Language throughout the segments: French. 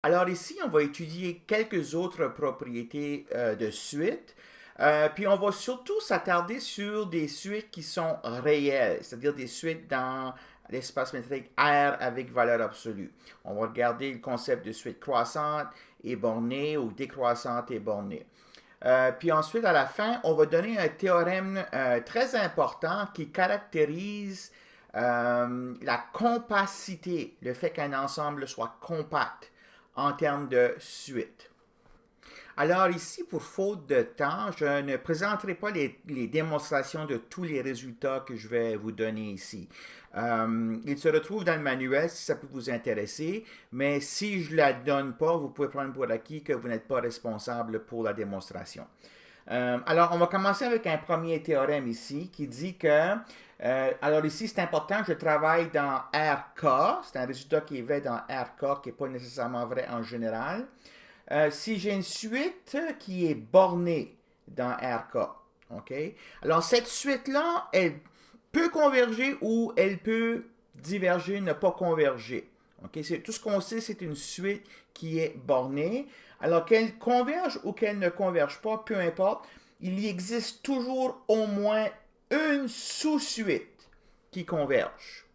Alors ici, on va étudier quelques autres propriétés de suites. Puis on va surtout s'attarder sur des suites qui sont réelles, c'est-à-dire des suites dans l'espace métrique R avec valeur absolue. On va regarder le concept de suite croissante et bornée ou décroissante et bornée. Puis ensuite, à la fin, on va donner un théorème très important qui caractérise la compacité, le fait qu'un ensemble soit compact en termes de suite. Alors ici, pour faute de temps, je ne présenterai pas les démonstrations de tous les résultats que je vais vous donner ici. Il se retrouve dans le manuel si ça peut vous intéresser, mais si je ne la donne pas, vous pouvez prendre pour acquis que vous n'êtes pas responsable pour la démonstration. Alors, on va commencer avec un premier théorème ici qui dit que, alors ici, c'est important, je travaille dans RK, c'est un résultat qui est vrai dans RK, qui n'est pas nécessairement vrai en général. Si j'ai une suite qui est bornée dans RK, OK? Alors, cette suite-là, elle peut converger ou elle peut diverger, ne pas converger. Okay? Tout ce qu'on sait, c'est une suite qui est bornée. Alors qu'elle converge ou qu'elle ne converge pas, peu importe, il y existe toujours au moins une sous-suite qui converge.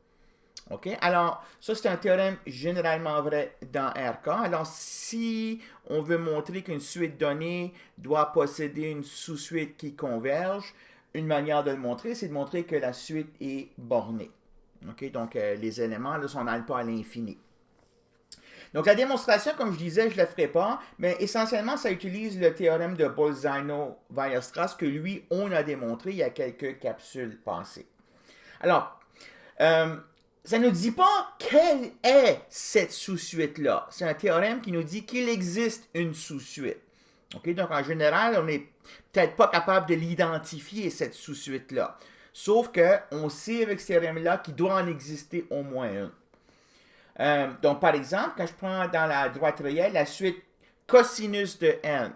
OK? Alors, ça, c'est un théorème généralement vrai dans RK. Alors, si on veut montrer qu'une suite donnée doit posséder une sous-suite qui converge, une manière de le montrer, c'est de montrer que la suite est bornée. OK? Donc, les éléments ne sont pas à l'infini. Donc, la démonstration, comme je disais, je ne la ferai pas, mais essentiellement, ça utilise le théorème de Bolzano-Weierstrass que lui, on a démontré il y a quelques capsules passées. Alors, ça ne nous dit pas quelle est cette sous-suite-là. C'est un théorème qui nous dit qu'il existe une sous-suite. Okay? Donc, en général, on n'est peut-être pas capable de l'identifier, cette sous-suite-là. Sauf qu'on sait avec ce théorème-là qu'il doit en exister au moins une. Donc, par exemple, quand je prends dans la droite réelle la suite cosinus de n.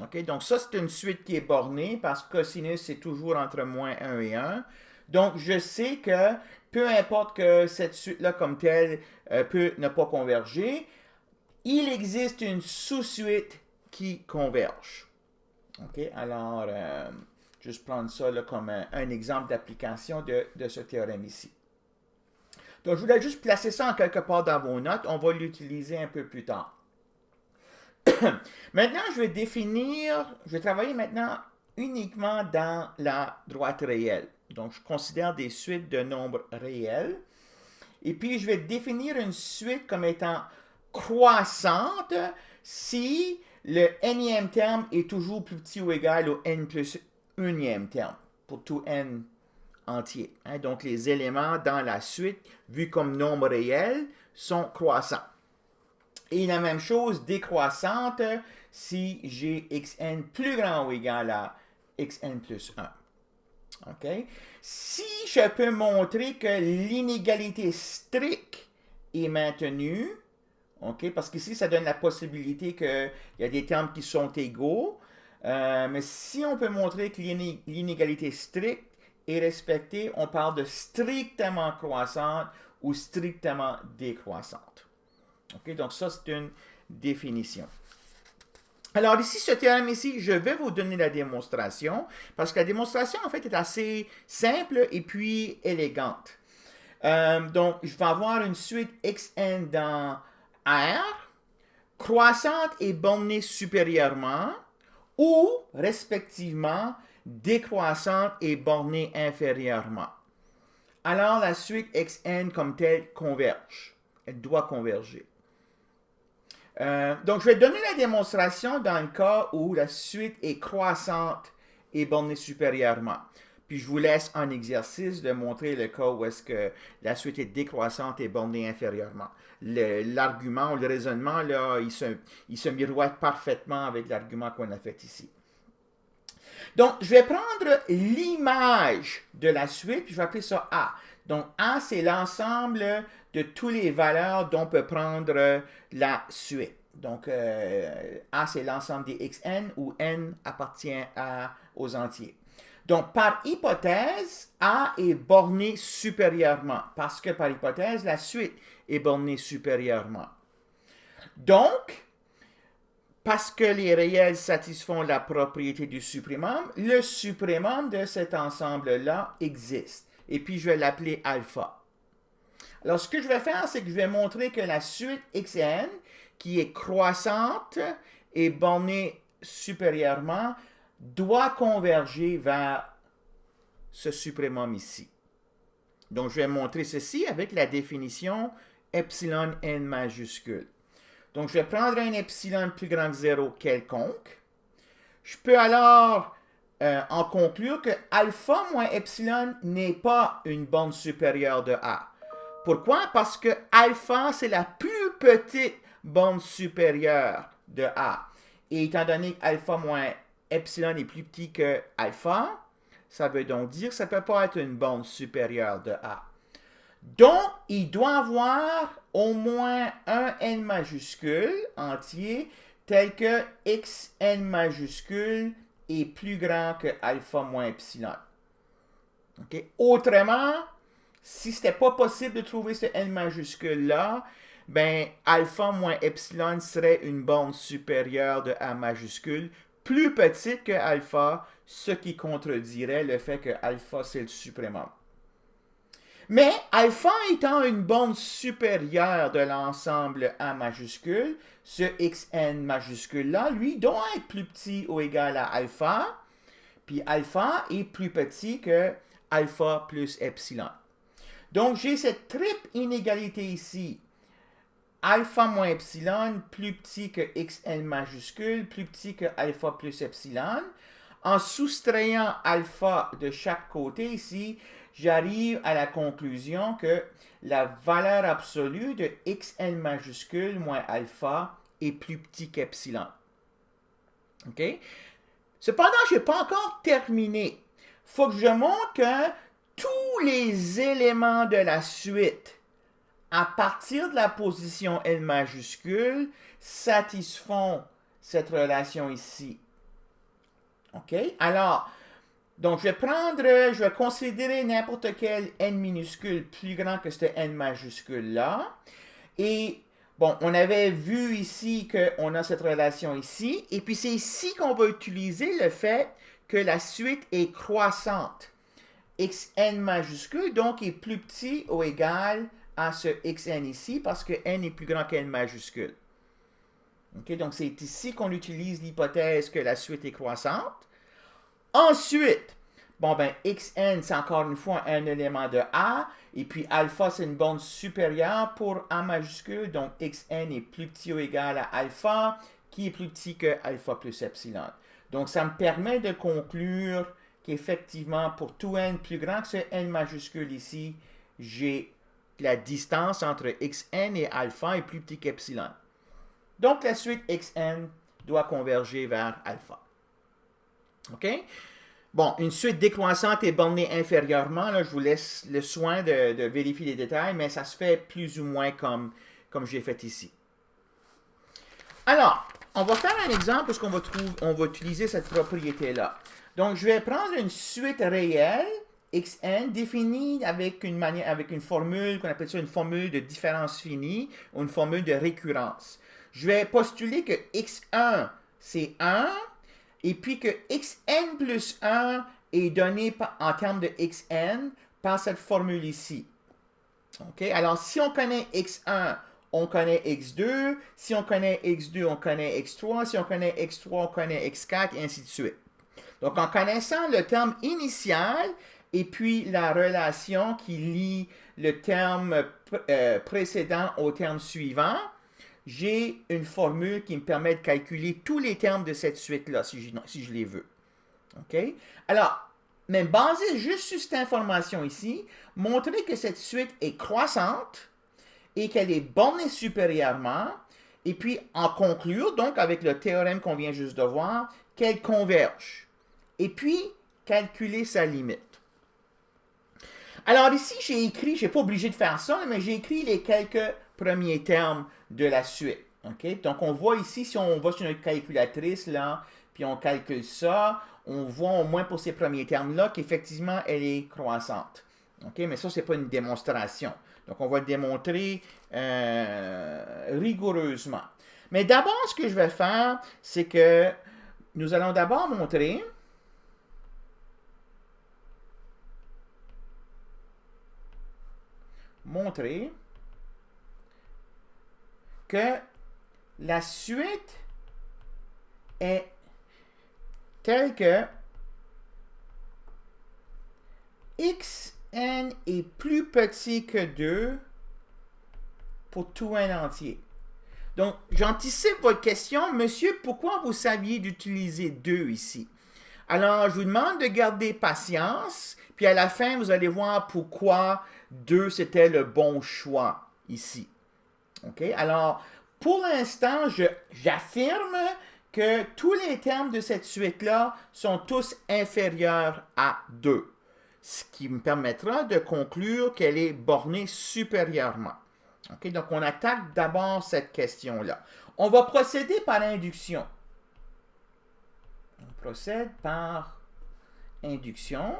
Okay? Donc, ça, c'est une suite qui est bornée parce que cosinus, c'est toujours entre moins 1 et 1. Donc, je sais que peu importe que cette suite-là comme telle peut ne pas converger, il existe une sous-suite qui converge. OK? Alors, juste prendre ça là, comme un exemple d'application de ce théorème ici. Donc, je voulais juste placer ça en quelque part dans vos notes. On va l'utiliser un peu plus tard. Maintenant, je vais travailler maintenant uniquement dans la droite réelle. Donc, je considère des suites de nombres réels. Et puis, je vais définir une suite comme étant croissante si le nème terme est toujours plus petit ou égal au n plus unième terme pour tout n entier. Hein? Donc, les éléments dans la suite, vus comme nombres réels, sont croissants. Et la même chose décroissante si j'ai xn plus grand ou égal à xn plus 1. Okay? Si je peux montrer que l'inégalité stricte est maintenue, okay? Parce qu'ici, ça donne la possibilité qu'il y a des termes qui sont égaux, mais si on peut montrer que l'inégalité stricte est respectée, on parle de strictement croissante ou strictement décroissante. Okay? Donc ça, c'est une définition. Alors ici, ce théorème ici, je vais vous donner la démonstration, parce que la démonstration, en fait, est assez simple et puis élégante. Donc, je vais avoir une suite xn dans R, croissante et bornée supérieurement, ou, respectivement, décroissante et bornée inférieurement. Alors, la suite xn comme telle converge. Elle doit converger. Donc, je vais donner la démonstration dans le cas où la suite est croissante et bornée supérieurement. Puis, je vous laisse en exercice de montrer le cas où est-ce que la suite est décroissante et bornée inférieurement. L'argument ou le raisonnement, là, il se miroite parfaitement avec l'argument qu'on a fait ici. Donc, je vais prendre l'image de la suite, puis je vais appeler ça A. Donc, A, c'est l'ensemble de toutes les valeurs dont peut prendre la suite. Donc, A, c'est l'ensemble des xn, où n appartient aux entiers. Donc, par hypothèse, A est borné supérieurement, parce que par hypothèse, la suite est bornée supérieurement. Donc, parce que les réels satisfont la propriété du suprémembre, le suprémembre de cet ensemble-là existe. Et puis, je vais l'appeler alpha. Alors, ce que je vais faire, c'est que je vais montrer que la suite xn, qui est croissante et bornée supérieurement, doit converger vers ce suprémum ici. Donc, je vais montrer ceci avec la définition epsilon n majuscule. Donc, je vais prendre un epsilon plus grand que 0 quelconque. Je peux alors en conclure que alpha moins epsilon n'est pas une borne supérieure de A. Pourquoi? Parce que alpha, c'est la plus petite borne supérieure de A. Et étant donné que alpha moins epsilon est plus petit que alpha, ça veut donc dire que ça ne peut pas être une borne supérieure de A. Donc, il doit avoir au moins un n majuscule entier tel que xn majuscule est plus grand que alpha moins epsilon. Okay? Autrement, si ce n'était pas possible de trouver ce n majuscule-là, ben alpha moins epsilon serait une borne supérieure de A majuscule plus petite que alpha, ce qui contredirait le fait que alpha c'est le suprémum. Mais alpha étant une borne supérieure de l'ensemble A majuscule, ce xn majuscule-là, lui, doit être plus petit ou égal à alpha, puis alpha est plus petit que alpha plus epsilon. Donc, j'ai cette triple inégalité ici. Alpha moins epsilon plus petit que xn majuscule, plus petit que alpha plus epsilon. En soustrayant alpha de chaque côté ici, j'arrive à la conclusion que la valeur absolue de xn majuscule moins alpha est plus petit qu'epsilon. OK? Cependant, je n'ai pas encore terminé. Il faut que je montre que tous les éléments de la suite, à partir de la position L majuscule, satisfont cette relation ici. OK? Alors, donc, je vais considérer n'importe quel n minuscule plus grand que ce n majuscule-là. Et, bon, on avait vu ici qu'on a cette relation ici. Et puis, c'est ici qu'on va utiliser le fait que la suite est croissante. Xn majuscule, donc, est plus petit ou égal à ce xn ici, parce que n est plus grand que n majuscule. OK? Donc, c'est ici qu'on utilise l'hypothèse que la suite est croissante. Ensuite, bon ben, xn, c'est encore une fois un élément de A, et puis alpha, c'est une borne supérieure pour A majuscule, donc xn est plus petit ou égal à alpha, qui est plus petit que alpha plus epsilon. Donc, ça me permet de conclure qu'effectivement, pour tout n plus grand que ce n majuscule ici, j'ai la distance entre xn et alpha est plus petit qu'epsilon. Donc, la suite xn doit converger vers alpha. OK? Bon, une suite décroissante et bornée inférieurement, là, je vous laisse le soin de vérifier les détails, mais ça se fait plus ou moins comme j'ai fait ici. Alors, on va faire un exemple parce qu'on va utiliser cette propriété-là. Donc, je vais prendre une suite réelle, xn, définie avec une formule qu'on appelle ça une formule de différence finie ou une formule de récurrence. Je vais postuler que x1, c'est 1, et puis que xn plus 1 est donné en termes de xn par cette formule ici. OK? Alors, si on connaît x1, on connaît x2. Si on connaît x2, on connaît x3. Si on connaît x3, on connaît x4, et ainsi de suite. Donc, en connaissant le terme initial et puis la relation qui lie le terme précédent au terme suivant, j'ai une formule qui me permet de calculer tous les termes de cette suite-là, si je les veux. OK? Alors, même basé juste sur cette information ici, montrer que cette suite est croissante et qu'elle est bornée supérieurement, et puis en conclure, donc, avec le théorème qu'on vient juste de voir, qu'elle converge. Et puis, calculer sa limite. Alors ici, j'ai écrit, je n'ai pas obligé de faire ça, mais j'ai écrit les quelques premiers termes de la suite. Okay? Donc, on voit ici, si on va sur notre calculatrice, là, puis on calcule ça, on voit au moins pour ces premiers termes-là qu'effectivement, elle est croissante. OK, mais ça, ce n'est pas une démonstration. Donc, on va le démontrer rigoureusement. Mais d'abord, ce que je vais faire, c'est que nous allons d'abord montrer que la suite est telle que xn est plus petit que 2 pour tout n entier. Donc, j'anticipe votre question. Monsieur, pourquoi vous saviez d'utiliser 2 ici? Alors, je vous demande de garder patience, puis à la fin, vous allez voir pourquoi 2, c'était le bon choix ici. OK? Alors, pour l'instant, j'affirme que tous les termes de cette suite-là sont tous inférieurs à 2, ce qui me permettra de conclure qu'elle est bornée supérieurement. Okay, donc, on attaque d'abord cette question-là. On va procéder par induction. On procède par induction.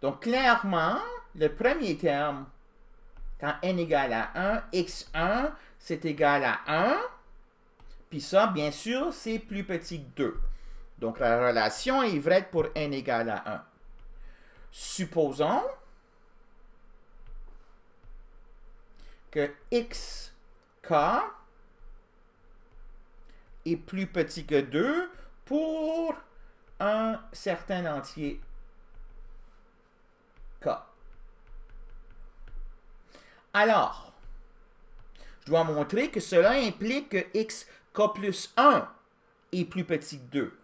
Donc, clairement, le premier terme, quand n égale à 1, x1, c'est égal à 1. Puis ça, bien sûr, c'est plus petit que 2. Donc, la relation est vraie pour n égale à 1. Supposons que xk est plus petit que 2 pour un certain entier k. Alors, je dois montrer que cela implique que xk plus 1 est plus petit que 2.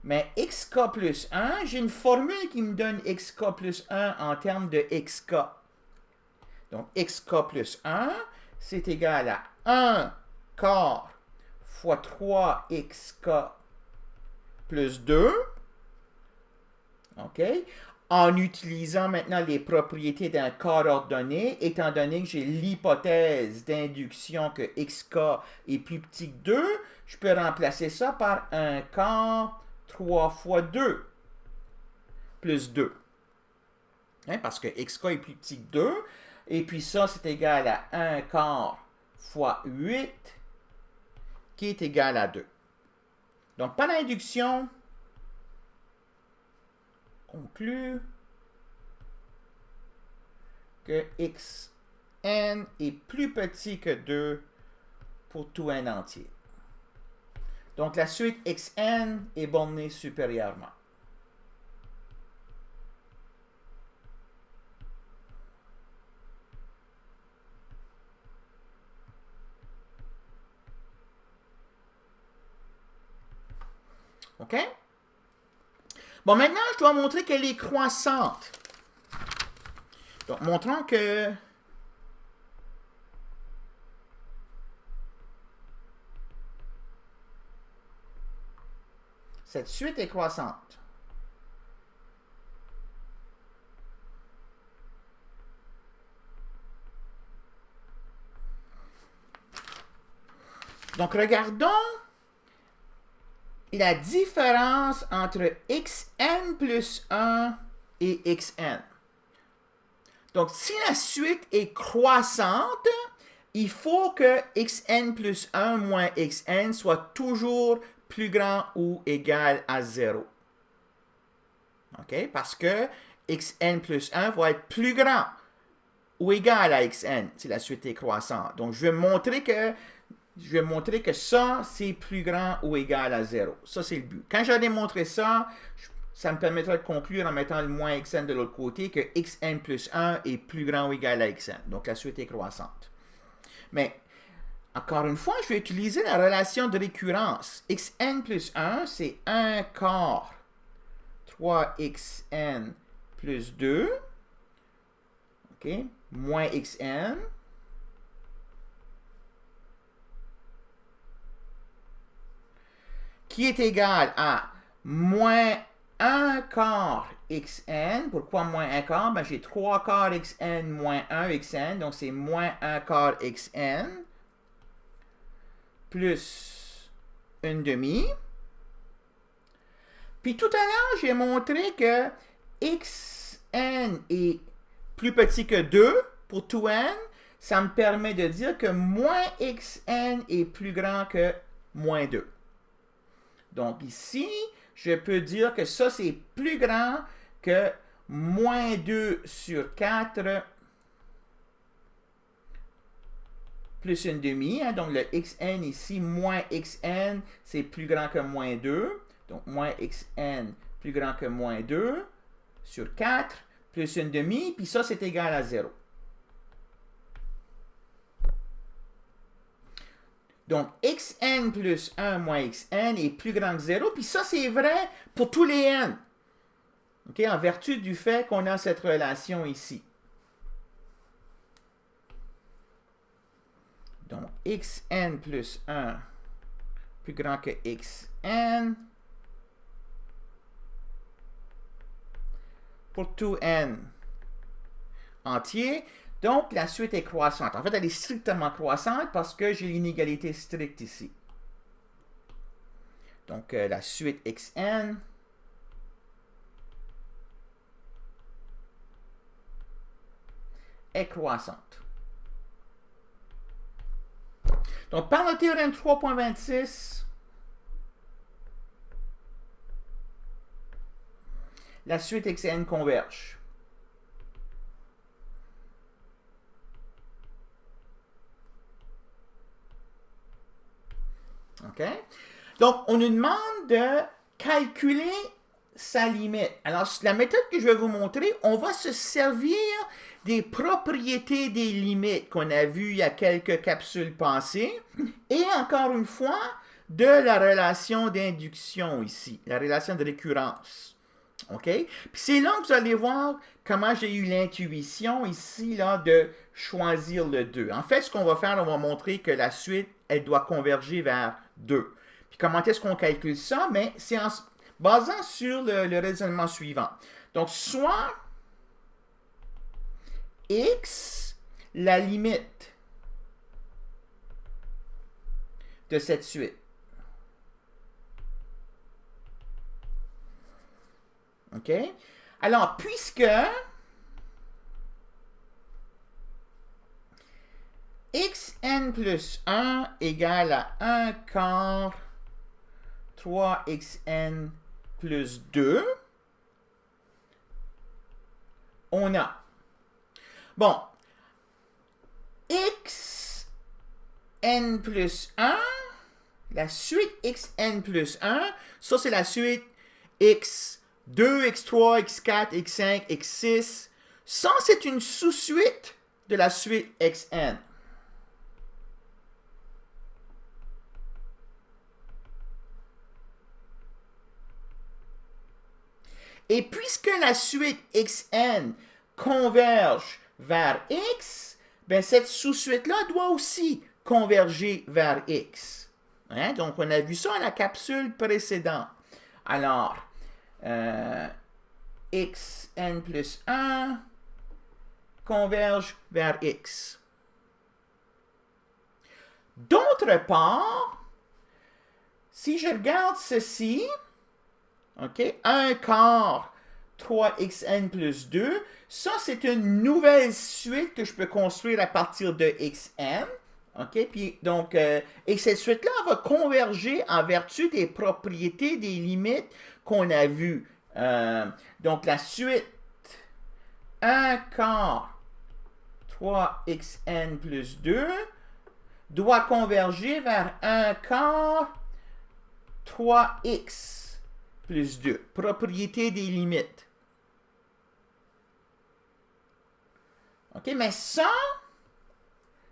Mais xk plus 1, j'ai une formule qui me donne xk plus 1 en termes de xk. Donc, xk plus 1, c'est égal à 1 quart fois 3xk plus 2. OK? En utilisant maintenant les propriétés d'un quart ordonné, étant donné que j'ai l'hypothèse d'induction que xk est plus petit que 2, je peux remplacer ça par 1 quart 3 fois 2 plus 2. Hein? Parce que xk est plus petit que 2. Et puis ça, c'est égal à 1 quart fois 8, qui est égal à 2. Donc, par induction, conclut que xn est plus petit que 2 pour tout n entier. Donc, la suite xn est bornée supérieurement. OK? Bon, maintenant, je dois montrer qu'elle est croissante. Donc, montrons que cette suite est croissante. Donc, regardons la différence entre xn plus 1 et xn. Donc, si la suite est croissante, il faut que xn plus 1 moins xn soit toujours plus grand ou égal à 0. OK? Parce que xn plus 1 va être plus grand ou égal à xn si la suite est croissante. Donc, je vais montrer que ça, c'est plus grand ou égal à 0. Ça, c'est le but. Quand j'ai démontré ça, ça me permettra de conclure en mettant le moins xn de l'autre côté que xn plus 1 est plus grand ou égal à xn. Donc, la suite est croissante. Mais, encore une fois, je vais utiliser la relation de récurrence. Xn plus 1, c'est 1 quart 3xn plus 2, OK, moins xn, qui est égal à moins 1 quart xn. Pourquoi moins 1 quart? Ben, j'ai 3 quarts xn moins 1 xn, donc c'est moins 1 quart xn plus 1 demi. Puis tout à l'heure, j'ai montré que xn est plus petit que 2 pour tout n, ça me permet de dire que moins xn est plus grand que moins 2. Donc ici, je peux dire que ça, c'est plus grand que moins 2 sur 4 plus une demi. Hein, donc le xn ici, moins xn, c'est plus grand que moins 2. Donc moins xn plus grand que moins 2 sur 4 plus une demi. Puis ça, c'est égal à 0. Donc, xn plus 1 moins xn est plus grand que 0. Puis ça, c'est vrai pour tous les n. Okay? En vertu du fait qu'on a cette relation ici. Donc, xn plus 1 plus grand que xn pour tout n entier. Donc, la suite est croissante. En fait, elle est strictement croissante parce que j'ai l'inégalité stricte ici. Donc, la suite xn est croissante. Donc, par le théorème 3.26, la suite xn converge. OK? Donc, on nous demande de calculer sa limite. Alors, la méthode que je vais vous montrer, on va se servir des propriétés des limites qu'on a vues il y a quelques capsules passées et encore une fois, de la relation d'induction ici, la relation de récurrence. OK? Puis c'est là que vous allez voir comment j'ai eu l'intuition ici là, de choisir le 2. En fait, ce qu'on va faire, on va montrer que la suite, elle doit converger vers 2. Puis comment est-ce qu'on calcule ça? Mais c'est en basant sur le raisonnement suivant. Donc, soit x, la limite de cette suite. OK? Alors, puisque xn plus 1 égale à 1 quart 3xn plus 2, on a, bon, xn plus 1, la suite xn plus 1, ça c'est la suite x2, x3, x4, x5, x6. Ça, c'est une sous-suite de la suite xn. Et puisque la suite xn converge vers x, ben cette sous-suite-là doit aussi converger vers x. Hein? Donc, on a vu ça dans la capsule précédente. Alors, xn plus 1 converge vers x. D'autre part, si je regarde ceci, OK, 1 quart 3xn plus 2, ça c'est une nouvelle suite que je peux construire à partir de xn. OK, puis donc, et cette suite-là va converger en vertu des propriétés des limites qu'on a vues. Donc, la suite 1 quart 3xn plus 2 doit converger vers 1 quart 3x plus 2. Propriété des limites. OK, mais ça,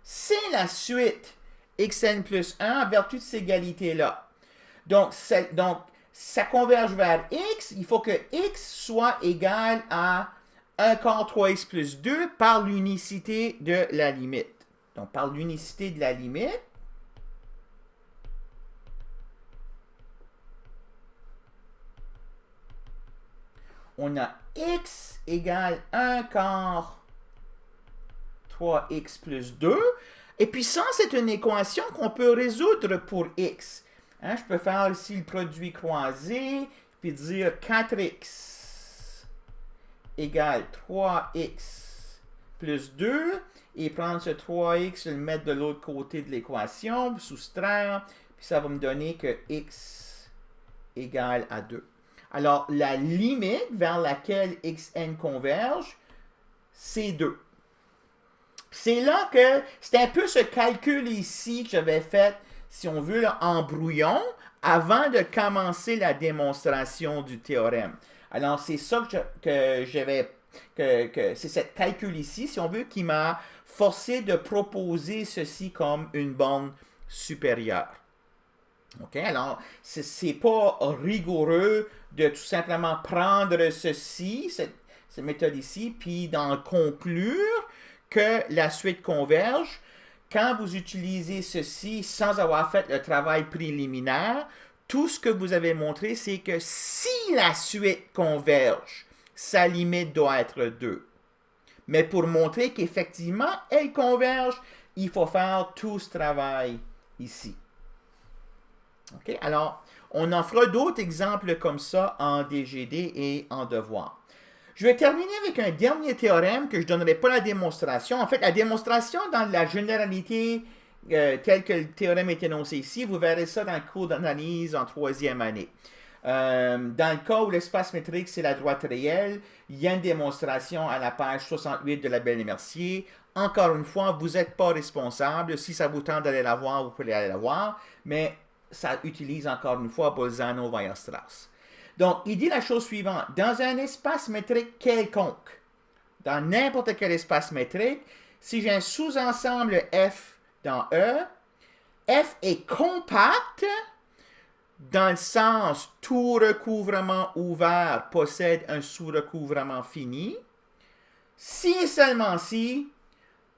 c'est la suite xn plus 1 en vertu de cette égalité-là. Donc, ça converge vers x. Il faut que x soit égal à 1 quart 3x plus 2 par l'unicité de la limite. Donc, par l'unicité de la limite, on a x égale 1 quart 3x plus 2. Et puis ça, c'est une équation qu'on peut résoudre pour x. Hein, je peux faire ici le produit croisé, puis dire 4x égale 3x plus 2, et prendre ce 3x et le mettre de l'autre côté de l'équation, soustraire, puis ça va me donner que x égale à 2. Alors, la limite vers laquelle xn converge, c'est 2. C'est là que c'est un peu ce calcul ici que j'avais fait, si on veut, là, en brouillon, avant de commencer la démonstration du théorème. Alors, c'est ça que j'avais, c'est cette calcul ici, si on veut, qui m'a forcé de proposer ceci comme une borne supérieure. OK? Alors, c'est pas rigoureux de tout simplement prendre ceci, cette méthode ici, puis d'en conclure que la suite converge. Quand vous utilisez ceci sans avoir fait le travail préliminaire, tout ce que vous avez montré, c'est que si la suite converge, sa limite doit être 2. Mais pour montrer qu'effectivement, elle converge, il faut faire tout ce travail ici. OK? Alors, on en fera d'autres exemples comme ça en DGD et en devoir. Je vais terminer avec un dernier théorème que je ne donnerai pas la démonstration. En fait, la démonstration dans la généralité telle que le théorème est énoncé ici, vous verrez ça dans le cours d'analyse en 3e année. Dans le cas où l'espace métrique, c'est la droite réelle, il y a une démonstration à la page 68 de la Belle et Mercier. Encore une fois, vous n'êtes pas responsable. Si ça vous tente d'aller la voir, vous pouvez aller la voir. Mais ça utilise encore une fois Bolzano-Weierstrass. Donc, il dit la chose suivante. Dans un espace métrique quelconque, dans n'importe quel espace métrique, si j'ai un sous-ensemble F dans E, F est compact dans le sens tout recouvrement ouvert possède un sous-recouvrement fini. Si et seulement si,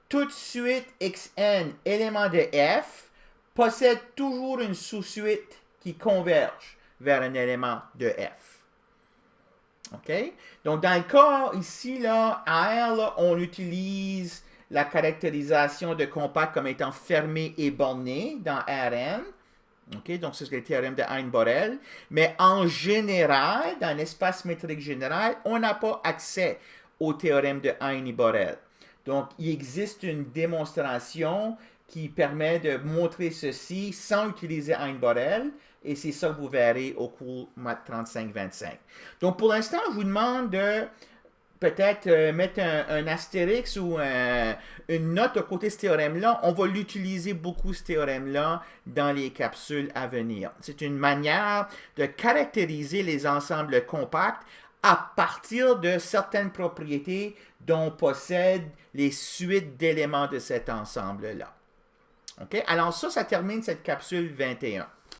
toute suite Xn élément de F possède toujours une sous-suite qui converge vers un élément de F. OK? Donc, dans le cas ici, là, R, là, on utilise la caractérisation de compact comme étant fermé et borné dans Rn. OK? Donc, c'est le théorème de Hein-Borel. Mais en général, dans l'espace métrique général, on n'a pas accès au théorème de Hein et Borel. Donc, il existe une démonstration qui permet de montrer ceci sans utiliser Hein-Borel. Et c'est ça que vous verrez au cours Math 35-25. Donc, pour l'instant, je vous demande de peut-être mettre un astérix ou une note à côté de ce théorème-là. On va l'utiliser beaucoup, ce théorème-là, dans les capsules à venir. C'est une manière de caractériser les ensembles compacts à partir de certaines propriétés dont possèdent les suites d'éléments de cet ensemble-là. OK? Alors ça termine cette capsule 21.